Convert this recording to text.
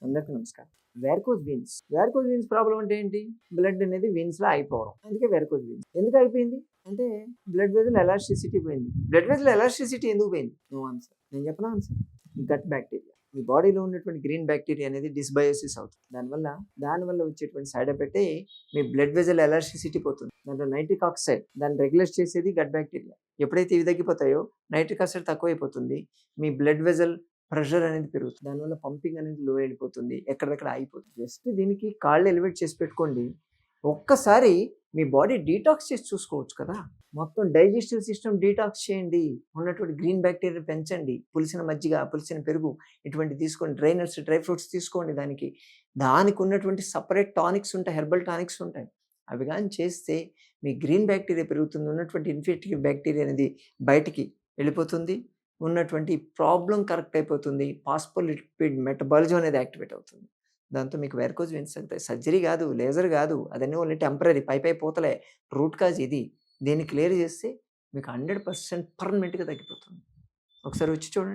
అందరికీ నమస్కారం. Varicose veins problem అంటే ఏంటి? బ్లడ్ అనేది వీన్స్‌లో అయిపోవడం. అందుకే వెరికోజ్ వీన్స్. ఎందుకు అయిపోయింది? అంటే బ్లడ్ వెసల్ ఎలాస్టిసిటీ పోయింది. బ్లడ్ వెసల్ ఎలాస్టిసిటీ ఎందుకు పోయింది? No answer. నేను చెప్పనా ఆన్సర్? Gut bacteria. మీ బాడీలో ఉన్నటువంటి గ్రీన్ బ్యాక్టీరియా అనేది డిస్బయోసిస్ అవుతుంది. దానివల్ల వచ్చేటువంటి సైడ్ ఎఫెక్టే మీ బ్లడ్ వెసల్ ఎలాస్టిసిటీ పోతుంది. దాంట్లో నైట్రిక్ ఆక్సైడ్ దాన్ని రెగ్యులేట్ చేసేది గట్ బ్యాక్టీరియా. ఎప్పుడైతే ఇవి తగ్గిపోతాయో నైట్రిక్ ఆక్సైడ్ తక్కువైపోతుంది. మీ బ్లడ్ వెసల్ ప్రెషర్ అనేది పెరుగుతుంది. దానివల్ల పంపింగ్ అనేది లో వెళ్ళిపోతుంది. ఎక్కడిదక్కడ ఆగిపోతుంది. జస్ట్ దీనికి కాళ్ళు ఎలివేట్ చేసి పెట్టుకోండి. ఒక్కసారి మీ బాడీ డీటాక్స్ చేసి చూసుకోవచ్చు కదా. మొత్తం డైజెస్టివ్ సిస్టమ్ డీటాక్స్ చేయండి. ఉన్నటువంటి గ్రీన్ బ్యాక్టీరియా పెంచండి. పులిసిన మజ్జిగ, పులిసిన పెరుగు ఇటువంటివి తీసుకోండి. డ్రై నట్స్, డ్రై ఫ్రూట్స్ తీసుకోండి. దానికి ఉన్నటువంటి సపరేట్ టానిక్స్ ఉంటాయి, హెర్బల్ టానిక్స్ ఉంటాయి. అవి కానీ చేస్తే మీ గ్రీన్ బ్యాక్టీరియా పెరుగుతుంది. ఉన్నటువంటి ఇన్ఫెక్టివ్ బ్యాక్టీరియా అనేది బయటికి వెళ్ళిపోతుంది. ఉన్నటువంటి ప్రాబ్లం కరెక్ట్ అయిపోతుంది. ఫాస్ఫోలిపిడ్ మెటబాలిజం అనేది యాక్టివేట్ అవుతుంది. దాంతో మీకు వెరికోజ్ వెయిన్స్ తగ్గుతాయి. సర్జరీ కాదు, లేజర్ కాదు, అదన్నీ ఓన్లీ టెంపరరీ పై పోతలే. రూట్ కాజ్ ఇది. దీన్ని క్లియర్ చేస్తే మీకు 100% పర్మనెంట్‌గా తగ్గిపోతుంది. ఒకసారి వచ్చి చూడండి.